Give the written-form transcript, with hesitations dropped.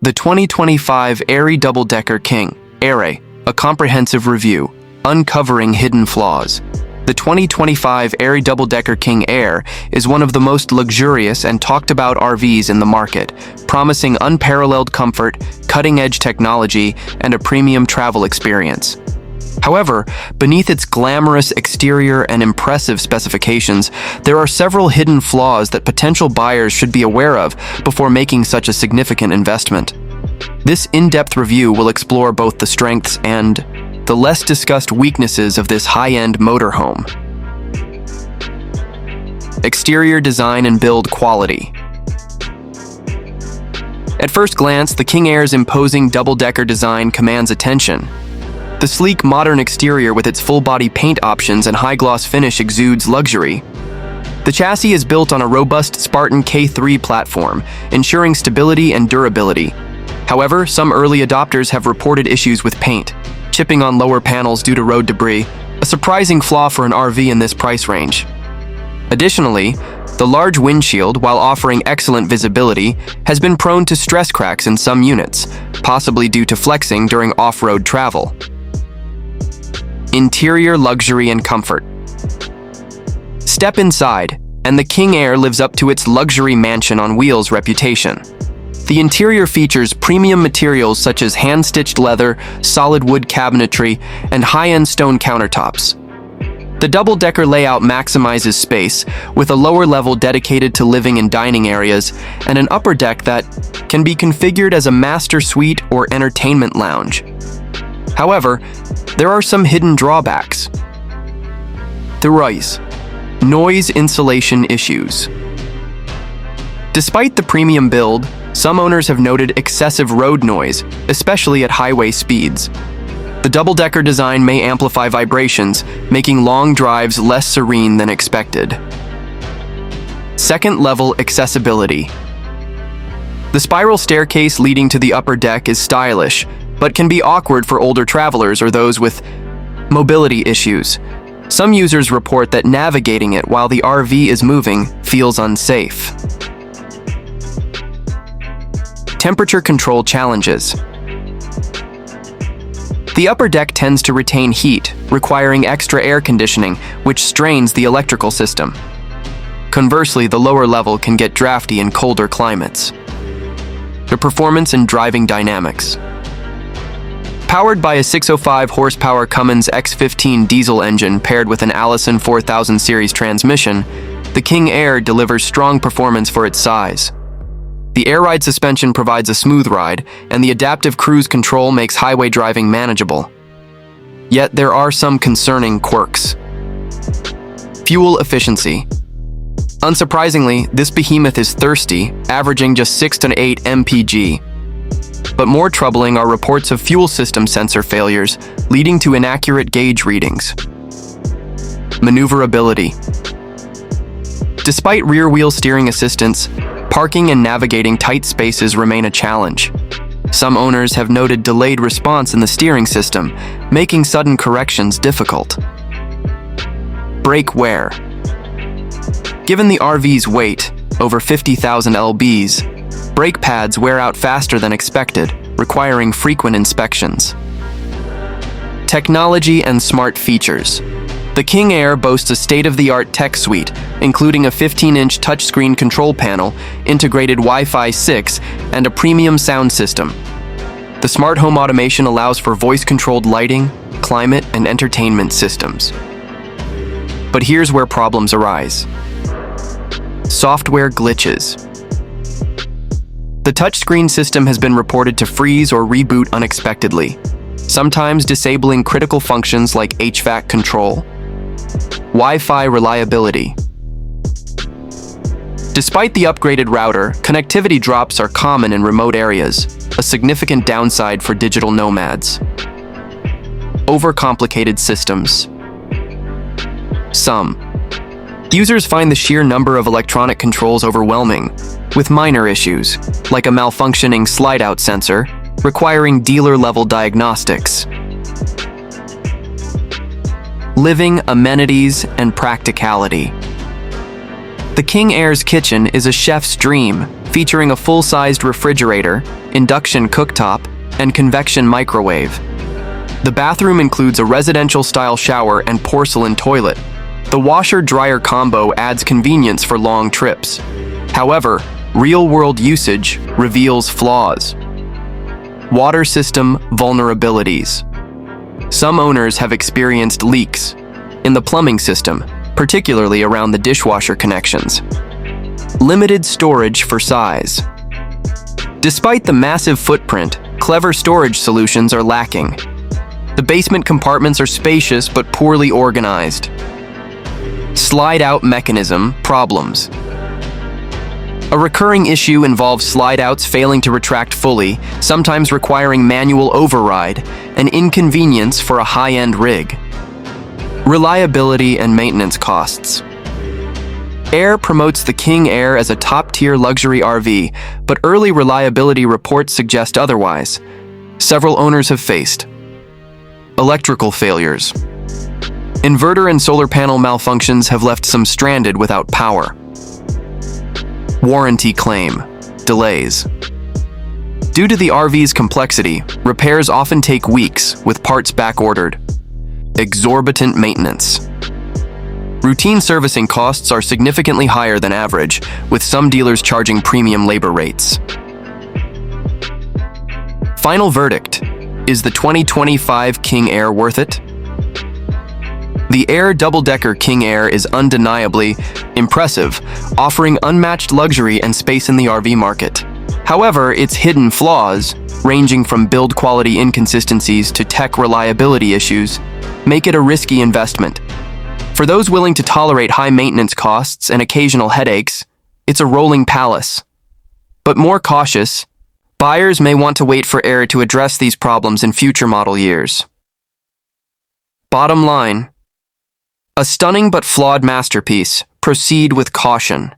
The 2025 Aire Double-Decker King, Aire, a comprehensive review, uncovering hidden flaws. The 2025 Aire Double-Decker King Aire is one of the most luxurious and talked about RVs in the market, promising unparalleled comfort, cutting-edge technology, and a premium travel experience. However, beneath its glamorous exterior and impressive specifications, there are several hidden flaws that potential buyers should be aware of before making such a significant investment. This in-depth review will explore both the strengths and the less discussed weaknesses of this high-end motorhome. Exterior design and build quality. At first glance, the King Aire's imposing double-decker design commands attention. The sleek, modern exterior with its full-body paint options and high-gloss finish exudes luxury. The chassis is built on a robust Spartan K3 platform, ensuring stability and durability. However, some early adopters have reported issues with paint, chipping on lower panels due to road debris, a surprising flaw for an RV in this price range. Additionally, the large windshield, while offering excellent visibility, has been prone to stress cracks in some units, possibly due to flexing during off-road travel. Interior luxury and comfort. Step inside, and the King Aire lives up to its luxury mansion on wheels reputation. The interior features premium materials such as hand-stitched leather, solid wood cabinetry, and high-end stone countertops. The double-decker layout maximizes space, with a lower level dedicated to living and dining areas, and an upper deck that can be configured as a master suite or entertainment lounge. However, there are some hidden drawbacks. The noise insulation issues. Despite the premium build, some owners have noted excessive road noise, especially at highway speeds. The double-decker design may amplify vibrations, making long drives less serene than expected. Second-level accessibility. The spiral staircase leading to the upper deck is stylish, but can be awkward for older travelers or those with mobility issues. Some users report that navigating it while the RV is moving feels unsafe. Temperature control challenges. The upper deck tends to retain heat, requiring extra air conditioning, which strains the electrical system. Conversely, the lower level can get drafty in colder climates. The performance and driving dynamics. Powered by a 605 horsepower Cummins X15 diesel engine paired with an Allison 4000 series transmission, the King Aire delivers strong performance for its size. The Air Ride suspension provides a smooth ride, and the adaptive cruise control makes highway driving manageable. Yet there are some concerning quirks. Fuel efficiency. Unsurprisingly, this behemoth is thirsty, averaging just 6 to 8 mpg. But more troubling are reports of fuel system sensor failures, leading to inaccurate gauge readings. Maneuverability. Despite rear-wheel steering assistance, parking and navigating tight spaces remain a challenge. Some owners have noted delayed response in the steering system, making sudden corrections difficult. Brake wear. Given the RV's weight, over 50,000 lbs, brake pads wear out faster than expected, requiring frequent inspections. Technology and smart features. The King Aire boasts a state-of-the-art tech suite, including a 15-inch touchscreen control panel, integrated Wi-Fi 6, and a premium sound system. The smart home automation allows for voice-controlled lighting, climate, and entertainment systems. But here's where problems arise. Software glitches. The touchscreen system has been reported to freeze or reboot unexpectedly, sometimes disabling critical functions like HVAC control. Wi-Fi reliability. Despite the upgraded router, connectivity drops are common in remote areas, a significant downside for digital nomads. Overcomplicated systems. Some users find the sheer number of electronic controls overwhelming, with minor issues, like a malfunctioning slide-out sensor, requiring dealer-level diagnostics. Living amenities and practicality. The King Aire's kitchen is a chef's dream, featuring a full-sized refrigerator, induction cooktop, and convection microwave. The bathroom includes a residential-style shower and porcelain toilet. The washer-dryer combo adds convenience for long trips. However, real-world usage reveals flaws. Water system vulnerabilities. Some owners have experienced leaks in the plumbing system, particularly around the dishwasher connections. Limited storage for size. Despite the massive footprint, clever storage solutions are lacking. The basement compartments are spacious but poorly organized. Slide-out mechanism problems. A recurring issue involves slide-outs failing to retract fully, sometimes requiring manual override, an inconvenience for a high-end rig. Reliability and maintenance costs. Aire promotes the King Aire as a top-tier luxury RV, but early reliability reports suggest otherwise. Several owners have faced electrical failures. Inverter and solar panel malfunctions have left some stranded without power. Warranty claim delays. Due to the RV's complexity, repairs often take weeks, with parts back-ordered. Exorbitant maintenance. Routine servicing costs are significantly higher than average, with some dealers charging premium labor rates. Final verdict: is the 2025 King Aire worth it? The Aire double-decker King Aire is undeniably impressive, offering unmatched luxury and space in the RV market. However, its hidden flaws, ranging from build quality inconsistencies to tech reliability issues, make it a risky investment. For those willing to tolerate high maintenance costs and occasional headaches, it's a rolling palace. But more cautious, buyers may want to wait for Aire to address these problems in future model years. Bottom line: a stunning but flawed masterpiece. Proceed with caution.